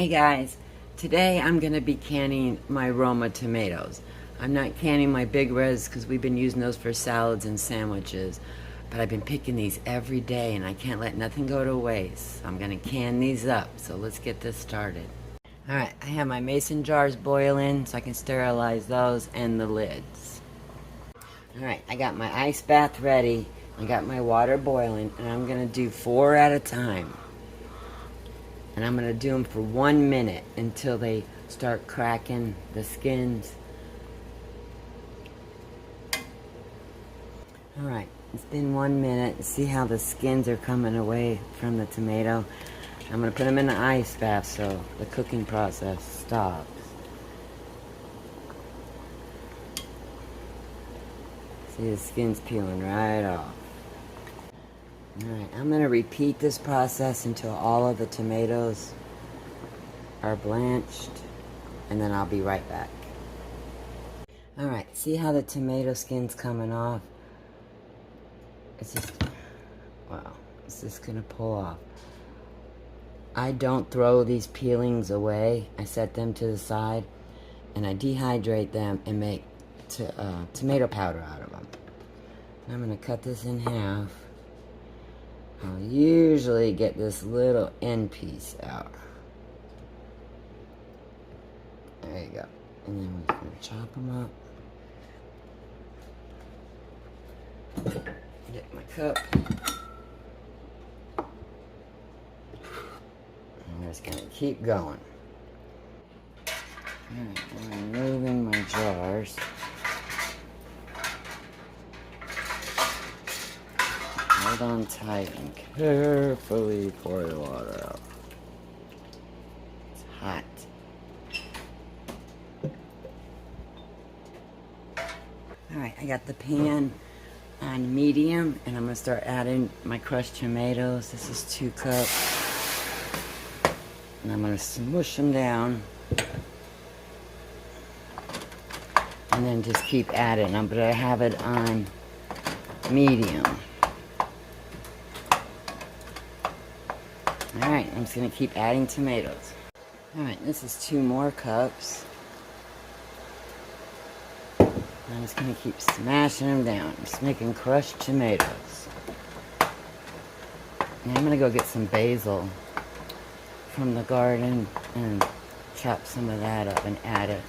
Hey guys, today I'm going to be canning my Roma tomatoes. I'm not canning my Big Reds because we've been using those for salads and sandwiches, but I've been picking these every day and I can't let nothing go to waste. So I'm going to can these up, so let's get this started. Alright, I have my mason jars boiling so I can sterilize those and the lids. Alright, I got my ice bath ready, I got my water boiling, and I'm going to do 4 at a time. And I'm going to do them for 1 minute until they start cracking the skins. Alright, it's been 1 minute. See how the skins are coming away from the tomato? I'm going to put them in the ice bath so the cooking process stops. See, the skin's peeling right off. Alright, I'm going to repeat this process until all of the tomatoes are blanched, and then I'll be right back. Alright, see how the tomato skin's coming off? It's just, wow, it's just going to pull off. I don't throw these peelings away. I set them to the side, and I dehydrate them and make tomato powder out of them. I'm going to cut this in half. I'll usually get this little end piece out. There you go. And then we're going to chop them up. Get my cup. I'm just going to keep going. Alright, I'm removing my jars. Hold on tight and carefully pour the water out. It's hot. Alright, I got the pan on medium and I'm going to start adding my crushed tomatoes. This is 2 cups. And I'm going to smush them down. And then just keep adding them, but I have it on medium. Alright, I'm just going to keep adding tomatoes. Alright, this is 2 more cups. I'm just going to keep smashing them down. I'm just making crushed tomatoes. And I'm going to go get some basil from the garden and chop some of that up and add it.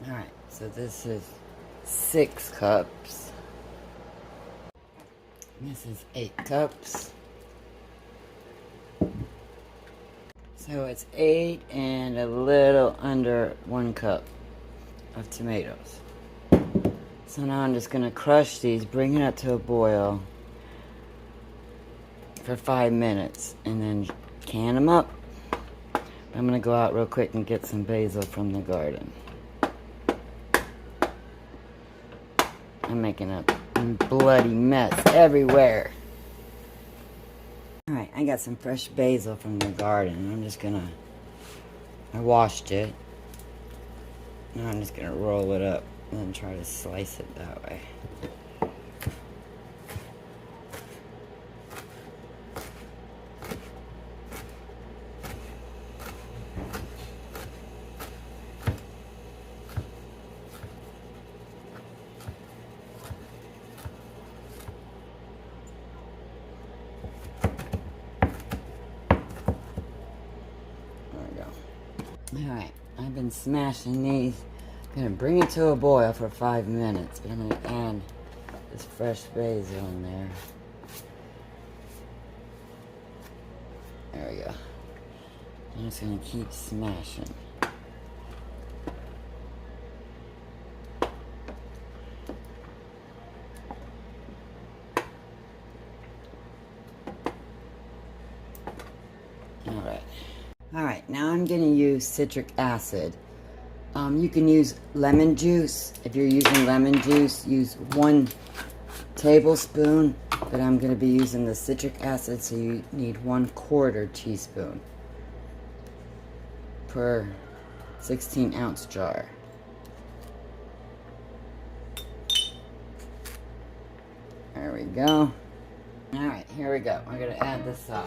Alright, so this is 6 cups. This is 8 cups. So it's 8 and a little under 1 cup of tomatoes. So now I'm just going to crush these, bring it up to a boil for 5 minutes, and then can them up. I'm going to go out real quick and get some basil from the garden. I'm making a bloody mess everywhere. Alright, I got some fresh basil from the garden. I'm just gonna, I washed it. Now I'm just gonna roll it up and then try to slice it that way. Alright, I've been smashing these. I'm going to bring it to a boil for 5 minutes, but I'm going to add this fresh basil in there. There we go. I'm just going to keep smashing. Alright, now I'm going to use citric acid. You can use lemon juice. If you're using lemon juice, use 1 tablespoon. But I'm going to be using the citric acid, so you need 1/4 teaspoon per 16-ounce jar. There we go. Alright, here we go. We're going to add the sauce.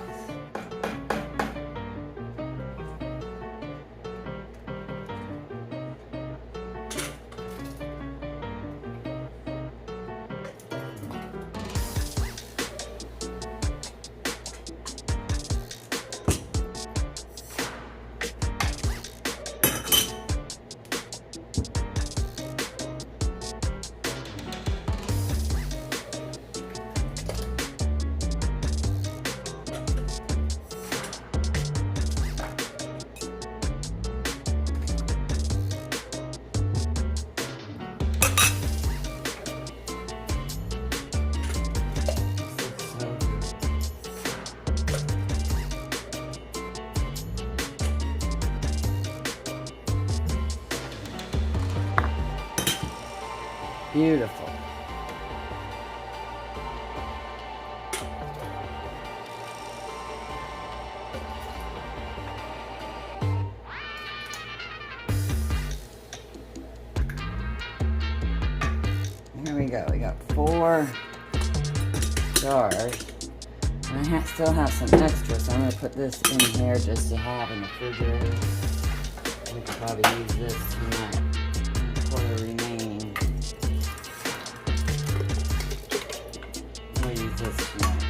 Beautiful. There we go. We got 4 jars. And I still have some extra, so I'm going to put this in here just to have in the refrigerator. We could probably use this tonight for the remaining. We'll use this tonight.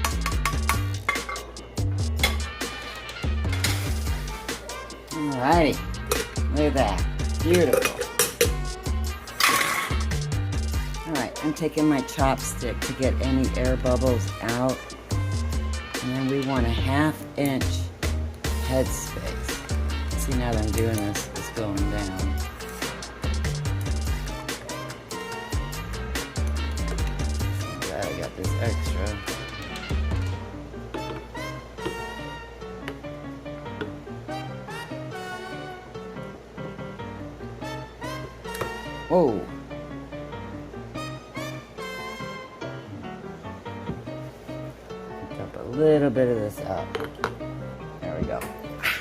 Alrighty. Look at that. Beautiful. Alright, I'm taking my chopstick to get any air bubbles out. And then we want a 1/2 inch headspace. See, now that I'm doing this, it's going down. I'm glad I got this extra. Whoa. Dump a little bit of this out. There we go.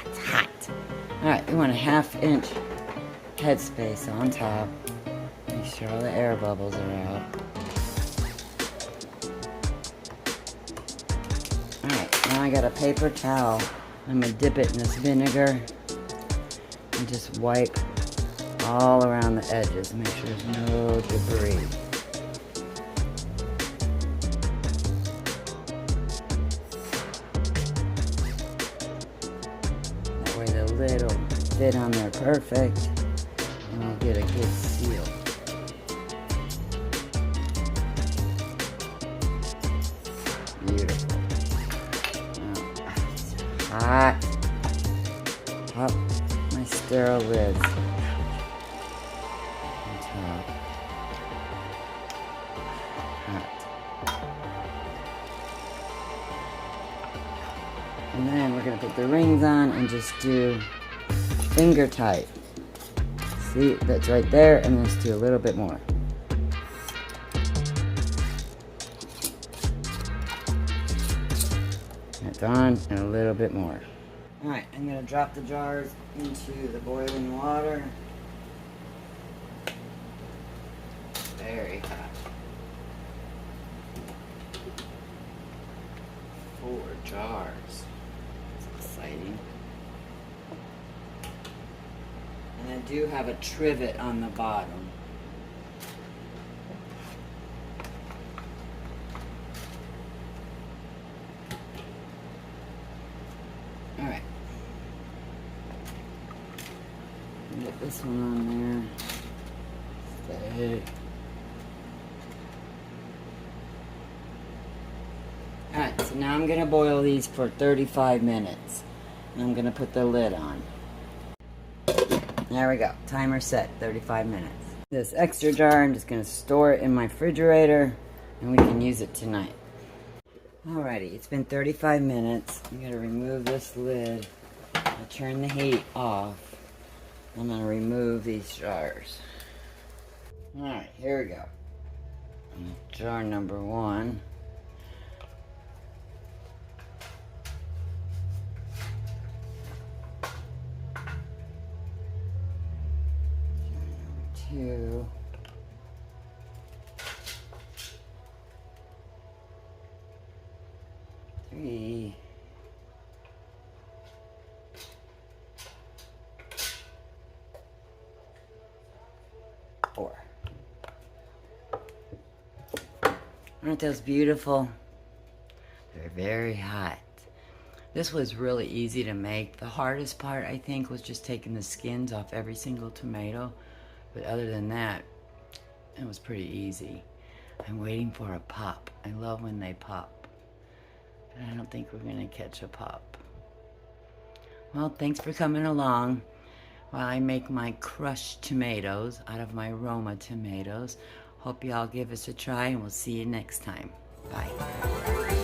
It's hot. Alright, we want a 1/2 inch headspace on top. Make sure all the air bubbles are out. Alright, now I got a paper towel. I'm going to dip it in this vinegar and just wipe all around the edges. Make sure there's no debris. That way the lid will fit on there perfect and we'll get a good seal. Beautiful. Oh, it's hot. Pop my sterile lids. And then we're going to put the rings on and just do finger tight. See, that's right there, and let's do a little bit more. That's on, and a little bit more. Alright, I'm going to drop the jars into the boiling water. Very hot. 4 jars. That's exciting. And I do have a trivet on the bottom. Alright. Get this one on there. Stay. Alright, so now I'm going to boil these for 35 minutes. And I'm going to put the lid on. There we go. Timer set, 35 minutes. This extra jar, I'm just going to store it in my refrigerator and we can use it tonight. Alrighty, it's been 35 minutes. I'm going to remove this lid. I'll turn the heat off. I'm going to remove these jars. Alright, here we go. Jar number 1. Jar number 2. Three. 4. Aren't those beautiful? They're very hot. This was really easy to make. The hardest part, I think, was just taking the skins off every single tomato. But other than that, it was pretty easy. I'm waiting for a pop. I love when they pop. But I don't think we're going to catch a pop. Well, thanks for coming along while I make my crushed tomatoes out of my Roma tomatoes. Hope y'all give us a try, and we'll see you next time. Bye.